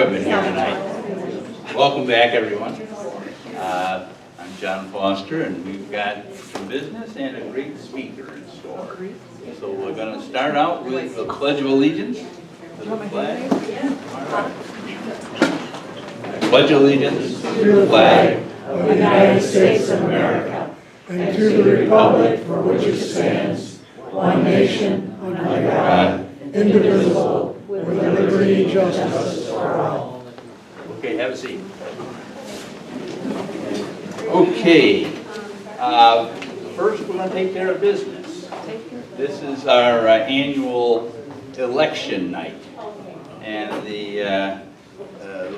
equipment here tonight. Welcome back, everyone. I'm John Foster, and we've got some business and a great speaker in store. So we're going to start out with the Pledge of Allegiance to the flag. I pledge allegiance to the flag of the United States of America and to the republic for which it stands, one nation, under God, indivisible, with liberty and justice for all. Okay, have a seat. Okay, first we're going to take care of business. This is our annual election night, and the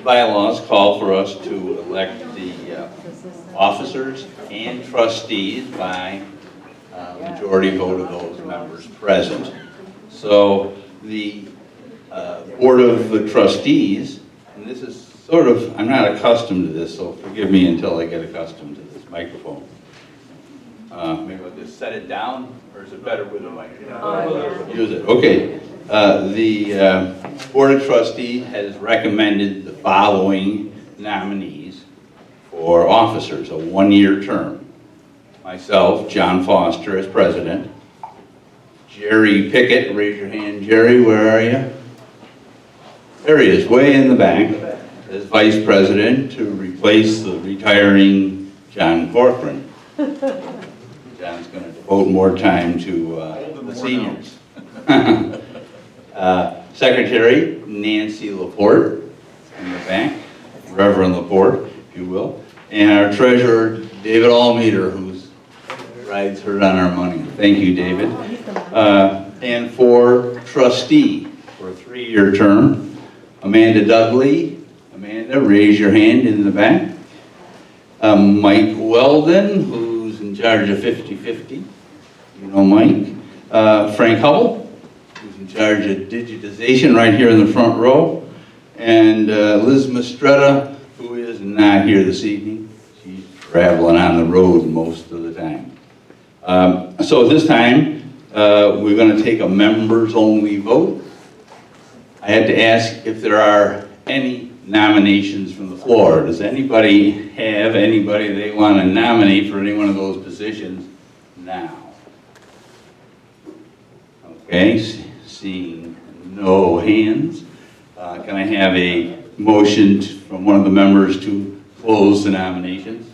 bylaws call for us to elect the officers and trustees by majority vote of those members present. So the Board of Trustees, and this is sort of, I'm not accustomed to this, so forgive me until I get accustomed to this microphone. Maybe I'll just set it down, or is it better with a microphone? Use it, okay. The Board of Trustees has recommended the following nominees for officers, a one-year term. Myself, John Foster, as president. Jerry Pickett, raise your hand. Jerry, where are you? There he is, way in the back, as vice president to replace the retiring John Corcoran. John's going to devote more time to the seniors. Secretary Nancy Laporte in the back, Reverend Laporte, if you will, and our treasurer David Almeter, who rides herd on our money. Thank you, David. And for trustee for a 3-year term, Amanda Dudley. Amanda, raise your hand in the back. Mike Weldon, who's in charge of 50/50. You know Mike. Frank Hubble, who's in charge of digitization right here in the front row. And Liz Mistretta, who is not here this evening. She's traveling on the road most of the time. So at this time, we're going to take a members-only vote. I had to ask if there are any nominations from the floor. Does anybody have anybody they want to nominate for any one of those positions now? Okay, seeing no hands. Can I have a motion from one of the members to close the nominations?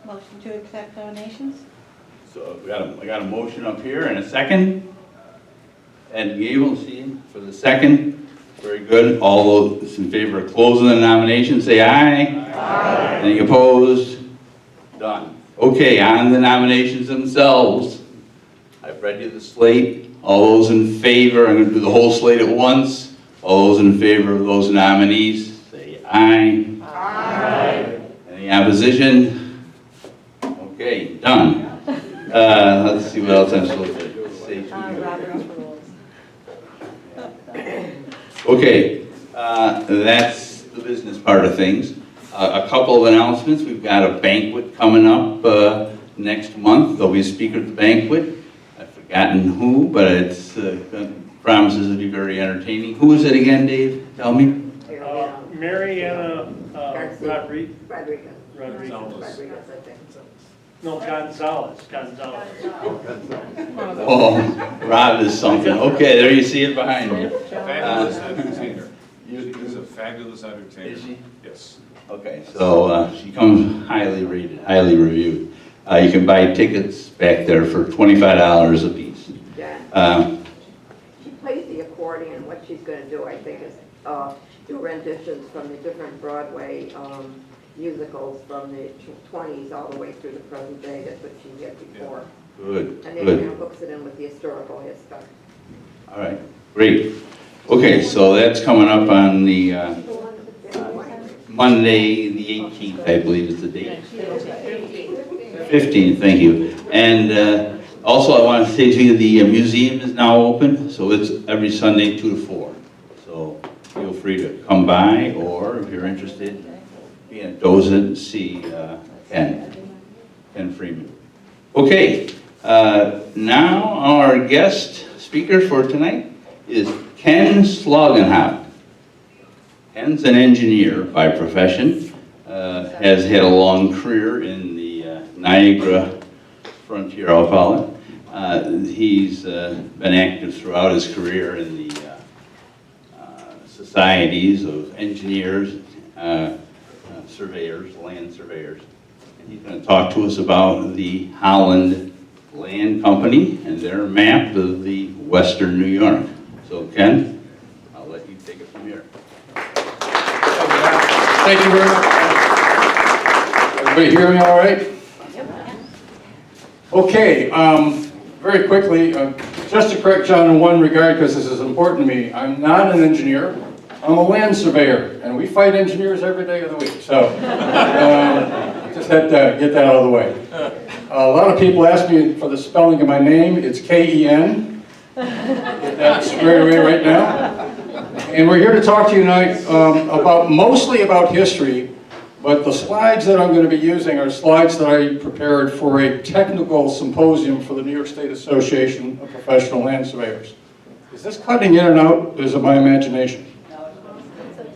Motion to accept donations? So I got a motion up here and a second. Ed Gable, see him for the second. Very good. All those in favor of closing the nomination, say aye. Aye. Any opposed? Done. Okay, on the nominations themselves, I've read you the slate. All those in favor, I'm going to do the whole slate at once. All those in favor of those nominees, say aye. Aye. Any opposition? Okay, done. Let's see what else I'm supposed to say. Robert's rules. Okay, that's the business part of things. A couple of announcements. We've got a banquet coming up next month. There'll be a speaker at the banquet. I've forgotten who, but it's promises to be very entertaining. Who is it again, Dave? Tell me. Mariana Rodriguez, I think. No, Gonzalez. Oh, Rob is something. Okay, there you see it behind me. Fabulous entertainer. She's a fabulous entertainer. Is she? Yes. Okay, so she comes highly rated, highly reviewed. You can buy tickets back there for $25 a piece. She plays the accordion. What she's going to do, I think, is do renditions from the different Broadway musicals from the 20s all the way through the present day. That's what she did before. Good, And then good. hooks it in with the historical stuff. All right, great. Okay, so that's coming up on the Monday, the 18th, I believe is the date. 15th, thank you. And also I want to say to you, the museum is now open, so it's every Sunday 2 to 4. So feel free to come by, or if you're interested, be in Dozent, see Ken Freeman. Okay, now our guest speaker for tonight is Ken Slaugnhaupt. Ken's an engineer by profession, has had a long career in the Niagara frontier, I'll call it. He's been active throughout his career in the societies of engineers, surveyors, land surveyors. And he's going to talk to us about the Holland Land Company and their map of the Western New York. So Ken, I'll let you take it from here. Thank you very much. Everybody hear me all right? Okay, very quickly, just to correct John in one regard, because this is important to me, I'm not an engineer. I'm a land surveyor, and we fight engineers every day of the week, so just had to get that out of the way. A lot of people ask me for the spelling of my name. It's K-E-N. Get that squared away right now. And we're here to talk to you tonight mostly about history, but the slides that I'm going to be using are slides that I prepared for a technical symposium for the New York State Association of Professional Land Surveyors. Is this cutting in and out? Or is it my imagination?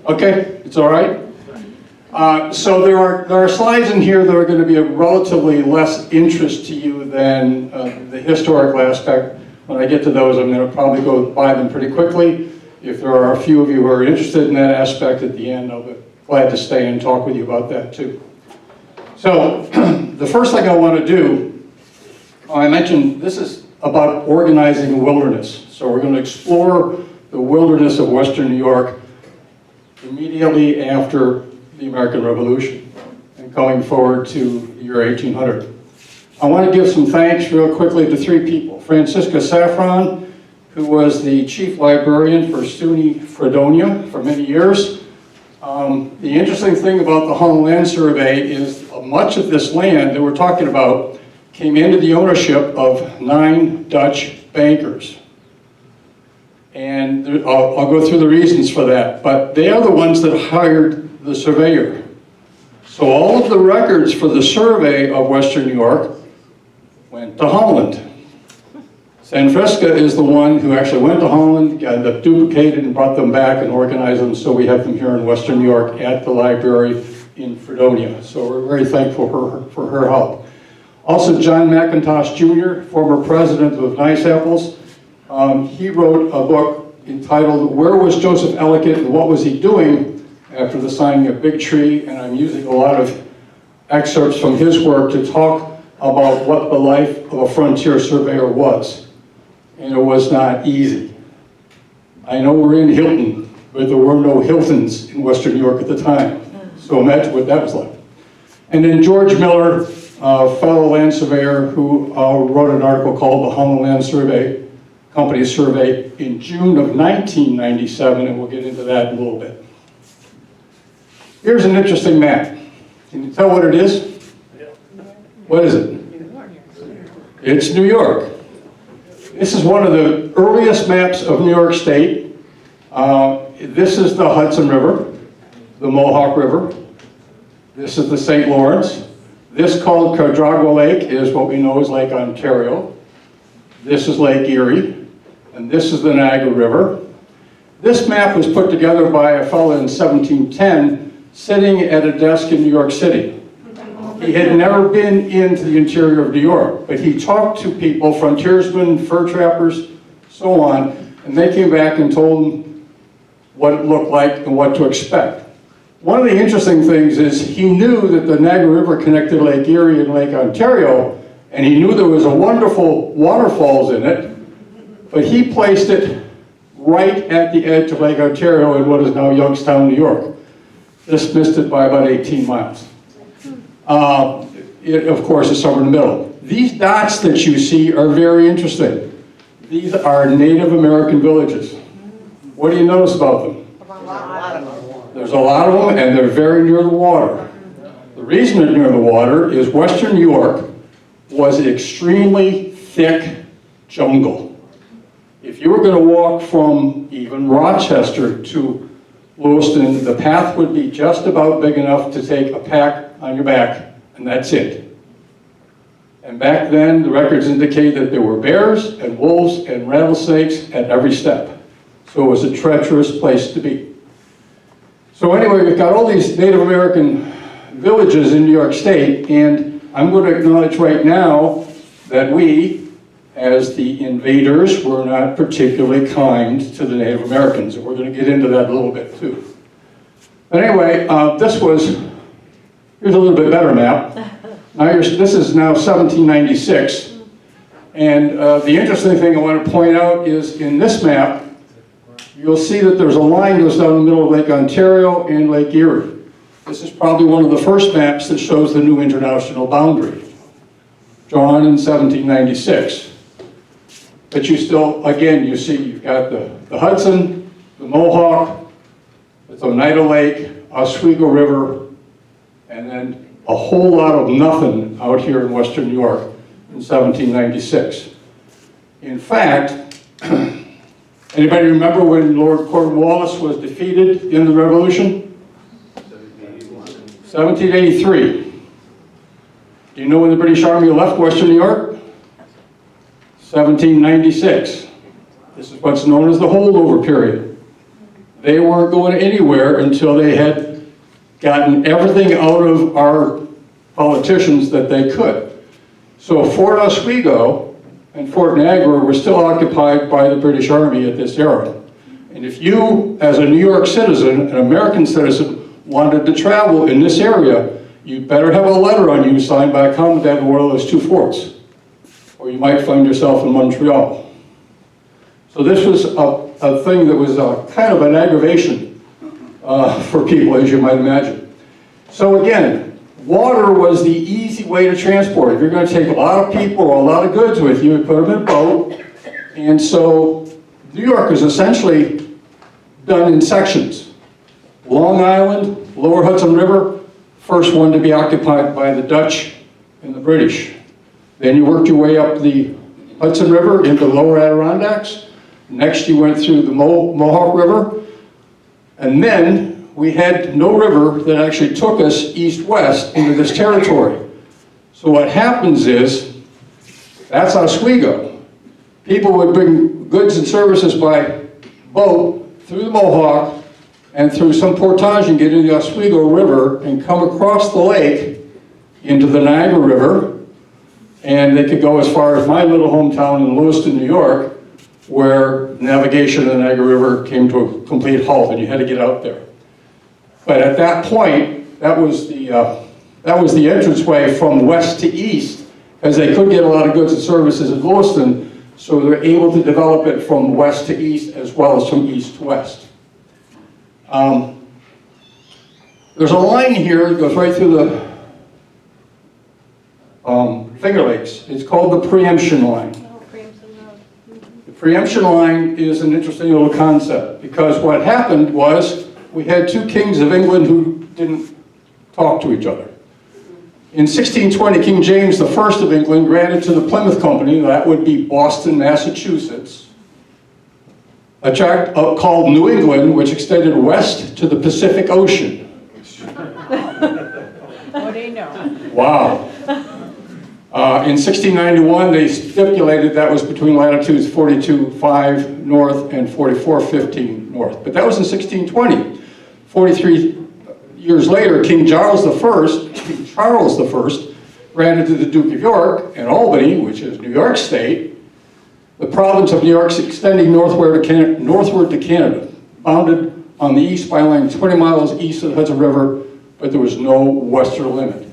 Okay, it's all right. So there are slides in here that are going to be of relatively less interest to you than the historical aspect. When I get to those, I'm going to probably go by them pretty quickly. If there are a few of you who are interested in that aspect at the end, I'll be glad to stay and talk with you about that too. So the first thing I want to do, I mentioned this is about organizing the wilderness. So we're going to explore the wilderness of Western New York immediately after the American Revolution and going forward to the year 1800. I want to give some thanks real quickly to three people. Francisca Saffron, who was the chief librarian for SUNY Fredonia for many years. The interesting thing about the Holland Land Survey is much of this land that we're talking about came into the ownership of 9 Dutch bankers. And I'll go through the reasons for that, but they are the ones that hired the surveyor. So all of the records for the survey of Western New York went to Holland. Sanfresca is the one who actually went to Holland, got them duplicated and brought them back and organized them, so we have them here in Western New York at the library in Fredonia. So we're very thankful for her help. Also, John McIntosh Jr., former president of Nice Apples, he wrote a book entitled Where Was Joseph Ellicott and What Was He Doing After the Signing of Big Tree? And I'm using a lot of excerpts from his work to talk about what the life of a frontier surveyor was. And it was not easy. I know we're in Hilton, but there were no Hiltons in Western New York at the time. So imagine what that was like. And then George Miller, a fellow land surveyor who wrote an article called The Holland Land Survey, Company Survey in June of 1997, and we'll get into that in a little bit. Here's an interesting map. Can you tell what it is? What is it? It's New York. This is one of the earliest maps of New York State. This is the Hudson River, the Mohawk River. This is the St. Lawrence. This called Cadragua Lake is what we know as Lake Ontario. This is Lake Erie. And this is the Niagara River. This map was put together by a fellow in 1710 sitting at a desk in New York City. He had never been into the interior of New York, but he talked to people, frontiersmen, fur trappers, so on, and they came back and told him what it looked like and what to expect. One of the interesting things is he knew that the Niagara River connected Lake Erie and Lake Ontario, and he knew there was a wonderful waterfalls in it, but he placed it right at the edge of Lake Ontario in what is now Youngstown, New York. Just missed it by about 18 miles. It, of course, is somewhere in the middle. These dots that you see are very interesting. These are Native American villages. What do you notice about them? There's a lot of them, and they're very near the water. The reason they're near the water is Western New York was an extremely thick jungle. If you were going to walk from even Rochester to Lewiston, the path would be just about big enough to take a pack on your back, and that's it. And back then, the records indicate that there were bears and wolves and rattlesnakes at every step. So it was a treacherous place to be. So anyway, we've got all these Native American villages in New York State, and I'm going to acknowledge right now that we, as the invaders, were not particularly kind to the Native Americans, and we're going to get into that a little bit too. But anyway, here's a little bit better map. This is now 1796, and the interesting thing I want to point out is in this map, you'll see that there's a line that goes down the middle of Lake Ontario and Lake Erie. This is probably one of the first maps that shows the new international boundary, drawn in 1796. But you still, again, you see you've got the Hudson, the Mohawk, the Oneida Lake, Oswego River, and then a whole lot of nothing out here in western New York in 1796. In fact, anybody remember when Lord Cornwallis was defeated in the Revolution? 1783. Do you know when the British Army left western New York? 1796. This is what's known as the holdover period. They weren't going anywhere until they had gotten everything out of our politicians that they could. So Fort Oswego and Fort Niagara were still occupied by the British Army at this era. And if you, as a New York citizen, an American citizen, wanted to travel in this area, you better have a letter on you signed by a commandant of one of those two forts, or you might find yourself in Montreal. So this was a thing that was kind of an aggravation for people, as you might imagine. So again, water was the easy way to transport. If you're going to take a lot of people or a lot of goods with you, you put them in a boat. And so New York is essentially done in sections. Long Island, Lower Hudson River, first one to be occupied by the Dutch and the British. Then you worked your way up the Hudson River into the Lower Adirondacks. Next you went through the Mohawk River. And then we had no river that actually took us east-west into this territory. So what happens is, that's Oswego. People would bring goods and services by boat through the Mohawk and through some portage and get into the Oswego River and come across the lake into the Niagara River. And they could go as far as my little hometown in Lewiston, New York, where navigation in the Niagara River came to a complete halt and you had to get out there. But at that point, that was the entranceway from west to east, as they could get a lot of goods and services in Lewiston, so they're able to develop it from west to east as well as from east to west. There's a line here that goes right through the Finger Lakes. It's called the preemption line. The preemption line is an interesting little concept, because what happened was we had two kings of England who didn't talk to each other. In 1620, King James I of England granted to the Plymouth Company, that would be Boston, Massachusetts, a tract called New England, which extended west to the Pacific Ocean. What do you know? Wow. In 1691, they stipulated that was between latitudes 42.5 north and 44.15 north. But that was in 1620. 43 years later, King Charles I granted to the Duke of York and Albany, which is New York State, the province of New York extending northward to Canada, bounded on the east by line 20 miles east of the Hudson River, but there was no western limit.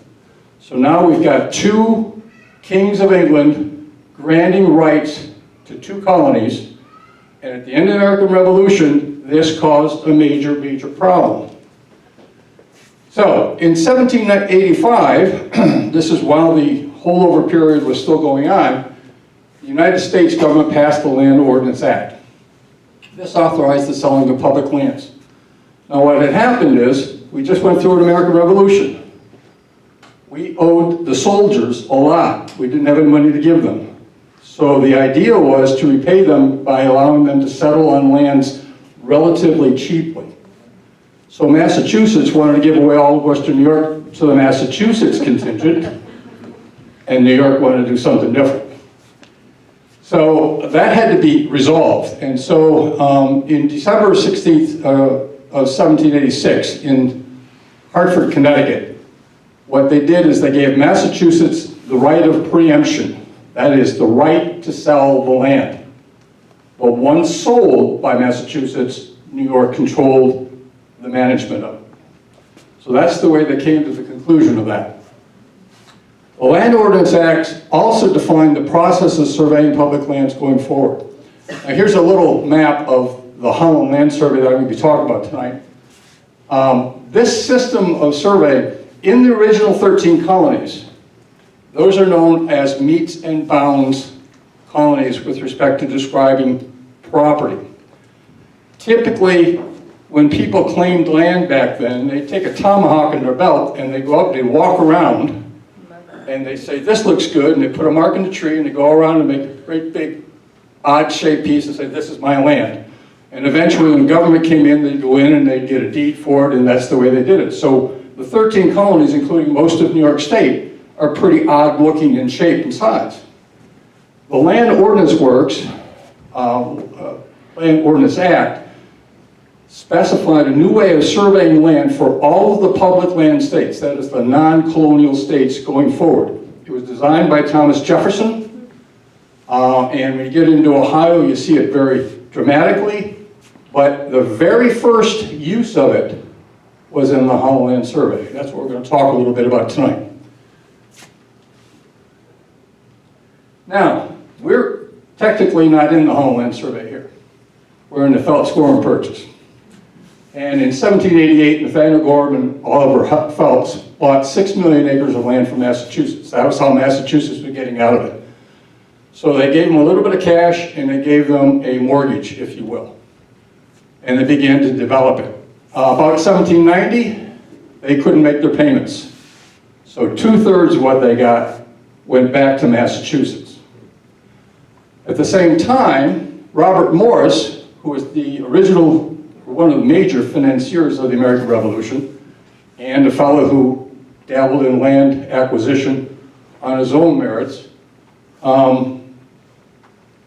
So now we've got two kings of England granting rights to two colonies, and at the end of the American Revolution, this caused a major problem. So in 1785, this is while the holdover period was still going on, the United States government passed the Land Ordinance Act. This authorized the selling of public lands. Now what had happened is, we just went through an American Revolution. We owed the soldiers a lot. We didn't have any money to give them. So the idea was to repay them by allowing them to settle on lands relatively cheaply. So Massachusetts wanted to give away all of western New York to the Massachusetts contingent, and New York wanted to do something different. So that had to be resolved. And so in December 16th, of 1786 in Hartford, Connecticut, what they did is they gave Massachusetts the right of preemption. That is, the right to sell the land. But once sold by Massachusetts, New York controlled the management of it. So that's the way they came to the conclusion of that. The Land Ordinance Act also defined the process of surveying public lands going forward. Now here's a little map of the Holland Land Survey that I'm going to be talking about tonight. This system of survey, in the original 13 colonies, those are known as meets and bounds colonies with respect to describing property. Typically, when people claimed land back then, they take a tomahawk in their belt and they go up and they walk around and they say, this looks good, and they put a mark in the tree and they go around and make a great big odd-shaped piece and say, this is my land. And eventually when the government came in, they'd go in and they'd get a deed for it, and that's the way they did it. So the 13 colonies, including most of New York State, are pretty odd-looking in shape and size. The Land Ordinance Works, Land Ordinance Act, specified a new way of surveying land for all of the public land states, that is the non-colonial states going forward. It was designed by Thomas Jefferson, and when you get into Ohio, you see it very dramatically, but the very first use of it was in the Holland Land Survey. That's what we're going to talk a little bit about tonight. Now, we're technically not in the Holland Land Survey here. We're in the Phelps-Gorham Purchase. And in 1788, Nathaniel Gorham and Oliver Phelps bought 6 million acres of land from Massachusetts. That was how Massachusetts was getting out of it. So they gave them a little bit of cash and they gave them a mortgage, if you will. And they began to develop it. About 1790, they couldn't make their payments. So 2/3 of what they got went back to Massachusetts. At the same time, Robert Morris, who was the original, one of the major financiers of the American Revolution, and a fellow who dabbled in land acquisition on his own merits,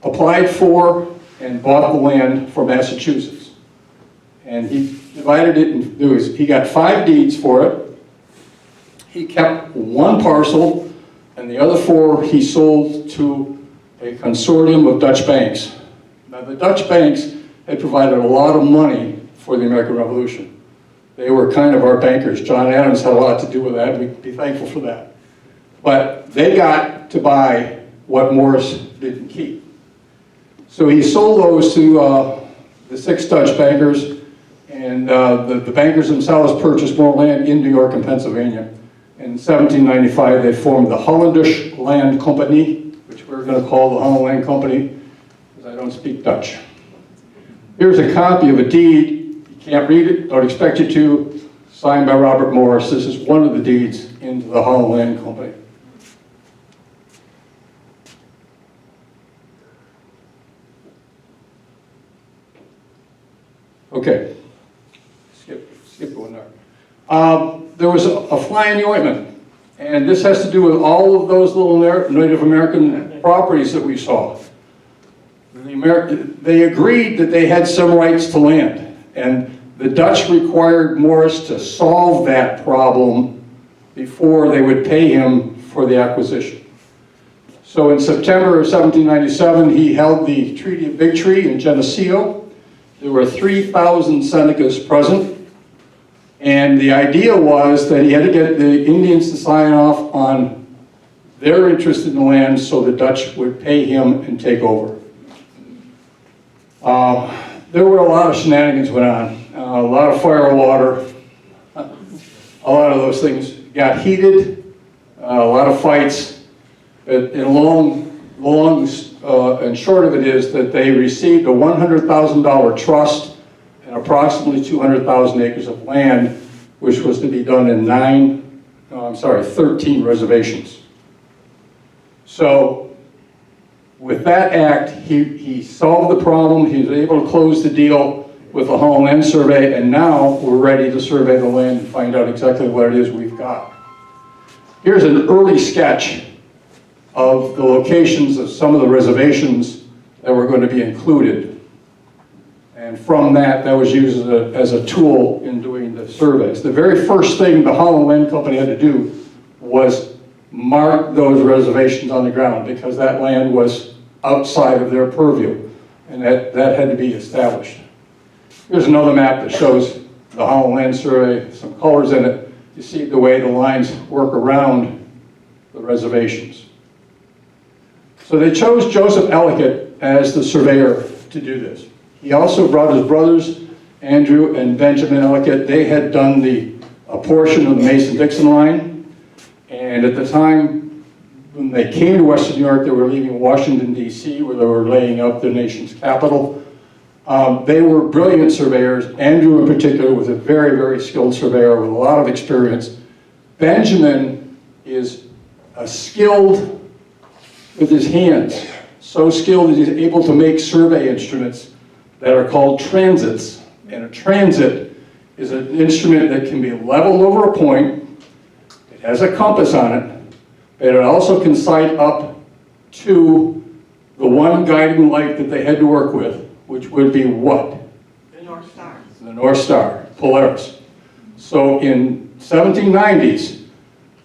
applied for and bought the land for Massachusetts. And he divided it into, he got 5 deeds for it. He kept 1 parcel, and the other 4 he sold to a consortium of Dutch banks. Now the Dutch banks had provided a lot of money for the American Revolution. They were kind of our bankers. John Adams had a lot to do with that. We'd be thankful for that. But they got to buy what Morris didn't keep. So he sold those to the 6 Dutch bankers, and the bankers themselves purchased more land in New York and Pennsylvania. In 1795, they formed the Holland Land Company, which we're going to call the Holland Land Company, because I don't speak Dutch. Here's a copy of a deed. You can't read it, don't expect you to. Signed by Robert Morris. This is one of the deeds into the Holland Land Company. Okay, skip one there. There was a fly in the ointment, and this has to do with all of those little Native American properties that we saw. They agreed that they had some rights to land, and the Dutch required Morris to solve that problem before they would pay him for the acquisition. So in September of 1797, he held the Treaty of Big Tree in Geneseo. There were 3,000 Senecas present, and the idea was that he had to get the Indians to sign off on their interest in the land so the Dutch would pay him and take over. There were a lot of shenanigans went on, a lot of fire and water, a lot of those things got heated, a lot of fights, but in long and short of it is that they received a $100,000 trust and approximately 200,000 acres of land, which was to be done in 13 reservations. So with that act, he solved the problem. He was able to close the deal with the Holland Land Survey, and now we're ready to survey the land and find out exactly what it is we've got. Here's an early sketch of the locations of some of the reservations that were going to be included. And And from that, that was used as a tool in doing the surveys. The very first thing the Holland Land Company had to do was mark those reservations on the ground, because that land was outside of their purview, and that had to be established. Here's another map that shows the Holland Land Survey, some colors in it. You see the way the lines work around the reservations. So they chose Joseph Ellicott as the surveyor to do this. He also brought his brothers, Andrew and Benjamin Ellicott. They had done a portion of the Mason-Dixon line, and at the time when they came to Western New York, they were leaving Washington, D.C., where they were laying up the nation's capital. They were brilliant surveyors. Andrew in particular was a very, very skilled surveyor with a lot of experience. Benjamin is skilled with his hands, so skilled that he's able to make survey instruments that are called transits. And a transit is an instrument that can be leveled over a point. It has a compass on it, but it also can sight up to the one guiding light that they had to work with, which would be what? The North Star. The North Star, Polaris. So in 1790s,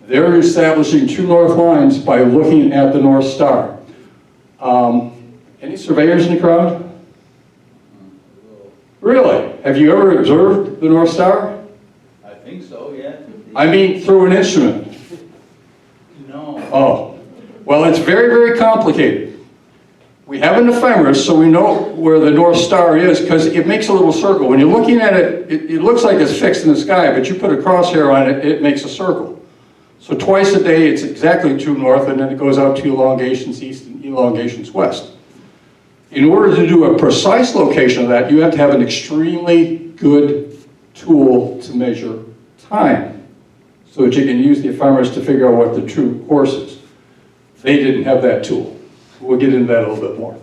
they're establishing true north lines by looking at the North Star. Any surveyors in the crowd? Really? Have you ever observed the North Star? I think so, yeah. I mean, through an instrument. No. Oh, well, it's very, very complicated. We have an ephemeris, so we know where the North Star is, because it makes a little circle. When you're looking at it, it looks like it's fixed in the sky, but you put a crosshair on it, it makes a circle. So twice a day, it's exactly true north, and then it goes out to elongations east and elongations west. In order to do a precise location of that, you have to have an extremely good tool to measure time, so that you can use the ephemeris to figure out what the true course is. They didn't have that tool. We'll get into that a little bit more.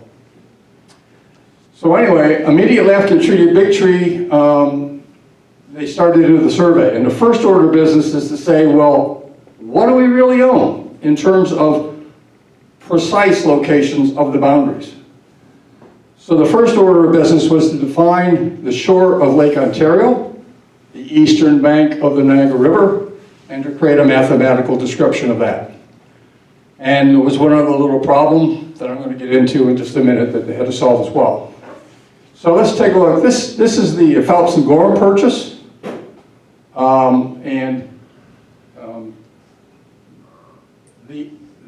So anyway, immediately after the Treaty of Big Tree, they started to do the survey. And the first order of business is to say, well, what do we really own in terms of precise locations of the boundaries? So the first order of business was to define the shore of Lake Ontario, the eastern bank of the Niagara River, and to create a mathematical description of that. And there was one other little problem that I'm going to get into in just a minute that they had to solve as well. So let's take a look. This is the Phelps and Gorham purchase.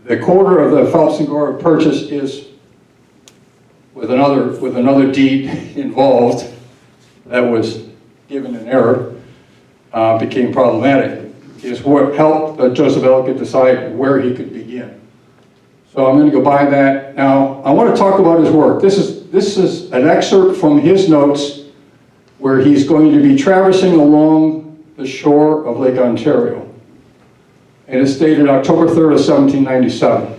The quarter of the Phelps and Gorham purchase is with another deed involved that was given in error, became problematic, is what helped Joseph Ellicott decide where he could begin. So I'm going to go by that. Now, I want to talk about his work. This is an excerpt from his notes where he's going to be traversing along the shore of Lake Ontario. And it's dated October 3rd of 1797.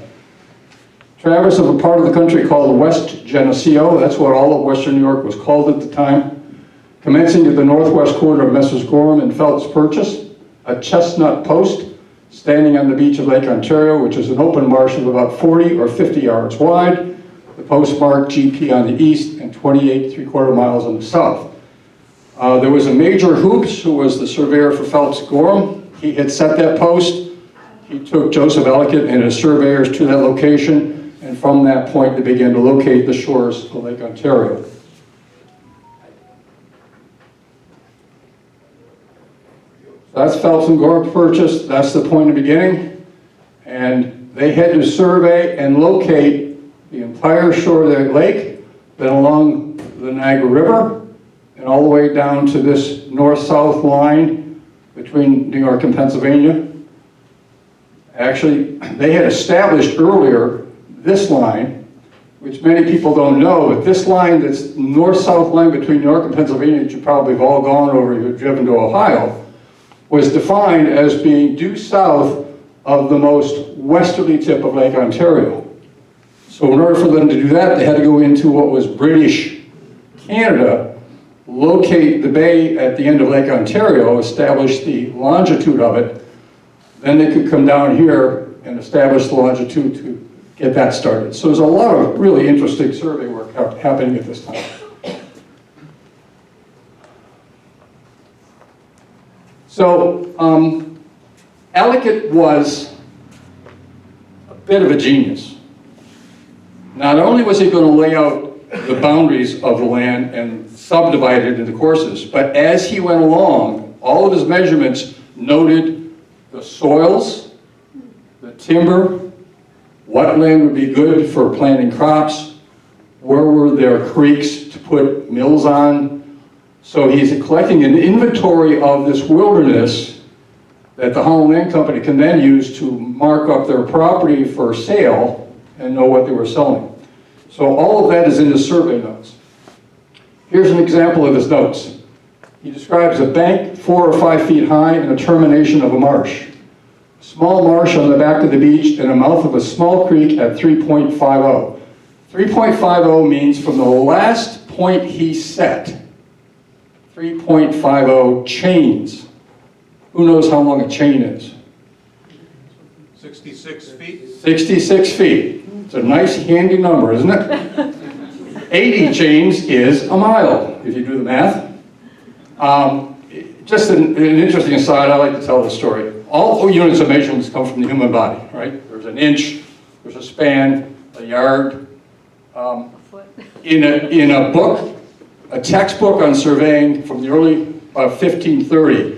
Traverse of a part of the country called the West Geneseo, that's what all of Western New York was called at the time, commencing at the northwest corner of Messrs. Gorham and Phelps Purchase, a chestnut post standing on the beach of Lake Ontario, which is an open marsh of about 40 or 50 yards wide. The post marked GP on the east and 28 3/4 miles on the south. There was a Major Hoops, who was the surveyor for Phelps Gorham. He had set that post. He took Joseph Ellicott and his surveyors to that location, and from that point they began to locate the shores of Lake Ontario. That's Phelps and Gorham Purchase. That's the point of beginning. And they had to survey and locate the entire shore of the lake, then along the Niagara River, and all the way down to this north-south line between New York and Pennsylvania. Actually, they had established earlier this line, which many people don't know, but this line, this north-south line between New York and Pennsylvania that you probably have all gone over if you've driven to Ohio, was defined as being due south of the most westerly tip of Lake Ontario. So in order for them to do that, they had to go into what was British Canada, locate the bay at the end of Lake Ontario, establish the longitude of it, then they could come down here and establish the longitude to get that started. So there's a lot of really interesting survey work happening at this time. So Ellicott was a bit of a genius. Not only was he going to lay out the boundaries of the land and subdivide it into courses, but as he went along, all of his measurements noted the soils, the timber, what land would be good for planting crops, where were there creeks to put mills on. So he's collecting an inventory of this wilderness that the Holland Land Company can then use to mark up their property for sale and know what they were selling. So all of that is in his survey notes. Here's an example of his notes. He describes a bank 4 or 5 feet high and a termination of a marsh. A small marsh on the back of the beach and a mouth of a small creek at 3.50. 3.50 means from the last point he set, 3.50 chains. Who knows how long a chain is? 66 feet? 66 feet. It's a nice handy number, isn't it? 80 chains is a mile, if you do the math. Just an interesting aside, I like to tell this story. All units of measurements come from the human body, right? There's an inch, there's a span, a yard. In a book, a textbook on surveying from the early 1530,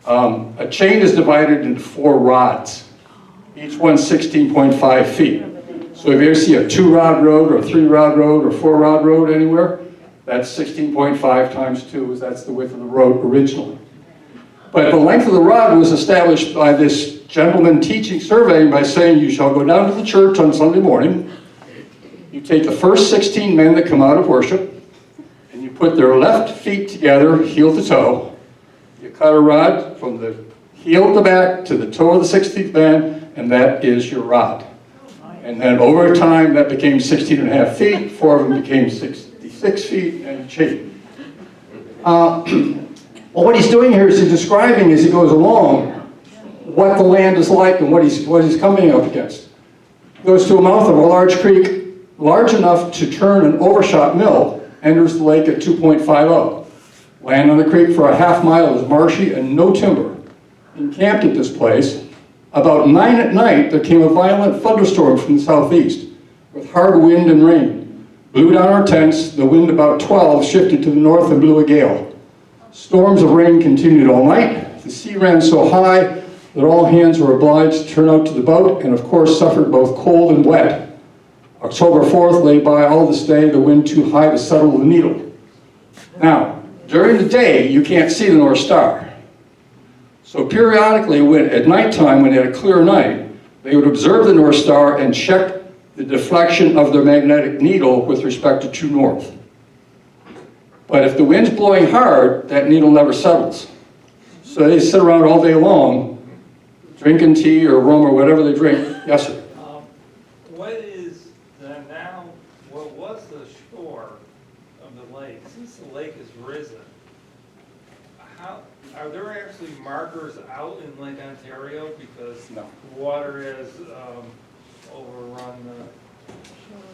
a chain is divided into 4 rods. Each one's 16.5 feet. So if you ever see a 2-rod road or a 3-rod road or 4-rod road anywhere, that's 16.5 times 2, that's the width of the road originally. But the length of the rod was established by this gentleman teaching surveying by saying, you shall go down to the church on Sunday morning, you take the first 16 men that come out of worship, and you put their left feet together, heel to toe. You cut a rod from the heel at the back to the toe of the 16th man, and that is your rod. And then over time, that became 16.5 feet, 4 of them became 66 feet, and a chain. Well, what he's doing here is he's describing as he goes along what the land is like and what he's coming up against. He goes to a mouth of a large creek, large enough to turn an overshot mill, enters the lake at 2.50. Land on the creek for a half mile is marshy and no timber. Encamped at this place, about 9 at night, there came a violent thunderstorm from the southeast with hard wind and rain. Blew down our tents, the wind about 12 shifted to the north and blew a gale. Storms of rain continued all night. The sea ran so high that all hands were obliged to turn out to the boat and of course suffered both cold and wet. October 4th lay by all this day, the wind too high to settle the needle. Now, during the day, you can't see the North Star. So periodically, at nighttime, when they had a clear night, they would observe the North Star and check the deflection of their magnetic needle with respect to true north. But if the wind's blowing hard, that needle never settles. So they sit around all day long, drinking tea or rum or whatever they drink. Yes, sir? What was the shore of the lake? Since the lake has risen, are there actually markers out in Lake Ontario? Because No. the water has overrun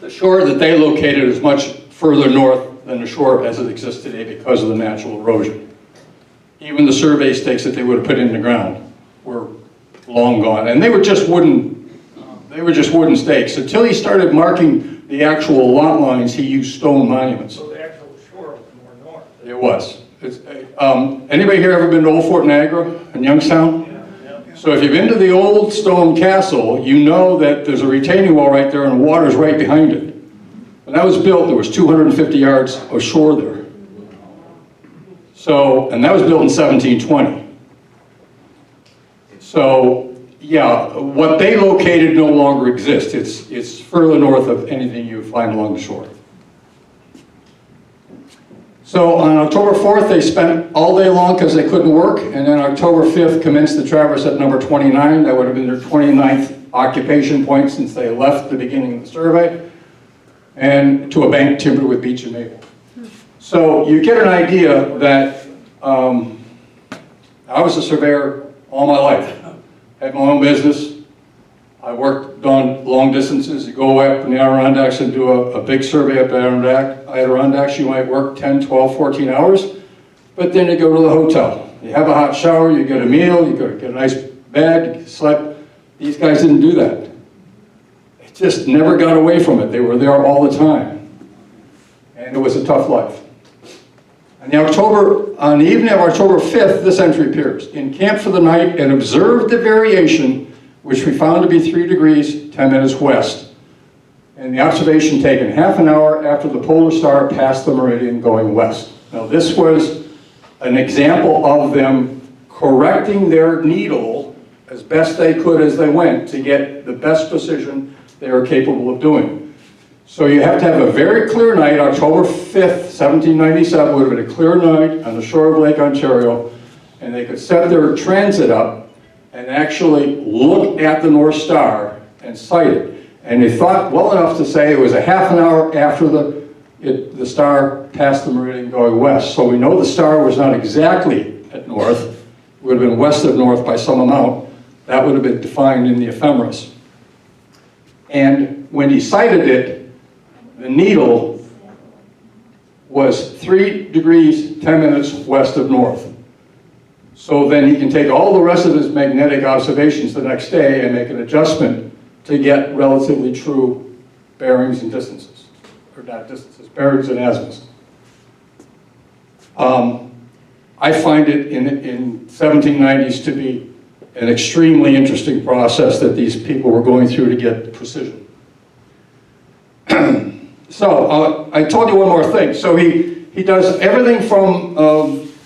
The shore that they located is much further north than the shore as it exists today because of the natural erosion. Even the survey stakes that they would have put in the ground were long gone, and they were just wooden stakes. Until he started marking the actual lot lines, he used stone monuments. So the actual shore was more north. It was. Anybody here ever been to Old Fort Niagara in Youngstown? Yeah. So if you've been to the old stone castle, you know that there's a retaining wall right there and water's right behind it. When that was built, there was 250 yards of shore there. So, and that was built in 1720. So, yeah, what they located no longer exists. It's further north of anything you find along the shore. So on October 4th, they spent all day long because they couldn't work, and then October 5th commenced the traverse at number 29. That would have been their 29th occupation point since they left the beginning of the survey, and to a bank timbered with beech and maple. So you get an idea that I was a surveyor all my life. Had my own business. I worked on long distances. You go up in the Adirondacks and do a big survey up at Adirondacks. You might work 10, 12, 14 hours, but then you go to the hotel. You have a hot shower, you get a meal, you get a nice bed, you sleep. These guys didn't do that. They just never got away from it. They were there all the time. And it was a tough life. On the evening of October 5th, this entry appears. In camp for the night and observed the variation, which we found to be 3 degrees, 10 minutes west. And the observation taken half an hour after the polar star passed the meridian going west. Now this was an example of them correcting their needle as best they could as they went to get the best precision they were capable of doing. So you have to have a very clear night. October 5th, 1797 would have been a clear night on the shore of Lake Ontario, and they could set their transit up and actually look at the North Star and sight it. And they thought well enough to say it was a half an hour after the star passed the meridian going west. So we know the star was not exactly at north. It would have been west of north by some amount. That would have been defined in the ephemeris. And when he sighted it, the needle was 3 degrees, 10 minutes west of north. So then he can take all the rest of his magnetic observations the next day and make an adjustment to get relatively true bearings and distances. Or not distances, bearings and azimuths. I find it in 1790s to be an extremely interesting process that these people were going through to get precision. So, I told you one more thing. So he does everything from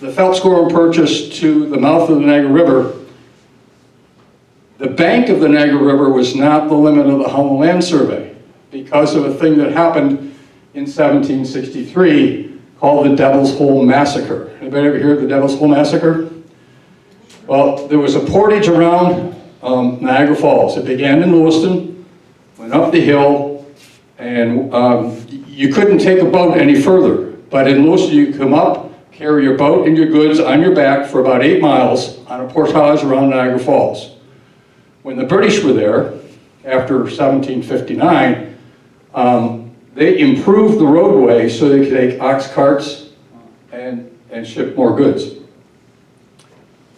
the Phelps Gorham Purchase to the mouth of the Niagara River. The bank of the Niagara River was not the limit of the Holland Land Survey because of a thing that happened in 1763 called the Devil's Hole Massacre. Anybody ever hear of the Devil's Hole Massacre? Well, there was a portage around Niagara Falls. It began in Lewiston, went up the hill, and you couldn't take a boat any further. But in Lewiston, you come up, carry your boat and your goods on your back for about 8 miles on a portage around Niagara Falls. When the British were there, after 1759, they improved the roadway so they could take ox carts and ship more goods.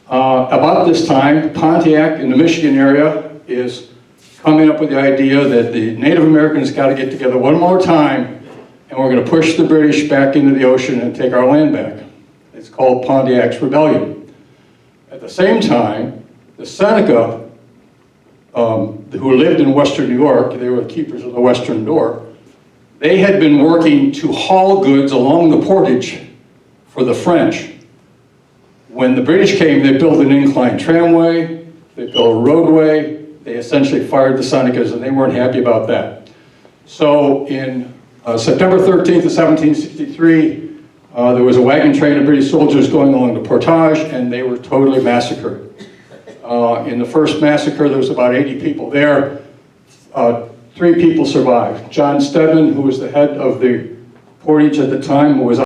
About this time, Pontiac in the Michigan area is coming up with the idea that the Native Americans got to get together one more time and we're going to push the British back into the ocean and take our land back. It's called Pontiac's Rebellion. At the same time, the Seneca, who lived in Western New York, they were the keepers of the Western Door, they had been working to haul goods along the portage for the French. When the British came, they built an inclined tramway, they built a roadway, they essentially fired the Senecas, and they weren't happy about that. So in September 13th of 1763, there was a wagon train of British soldiers going along the portage, and they were totally massacred. In the first massacre, there was about 80 people there. 3 people survived. John Stedman, who was the head of the portage at the time, was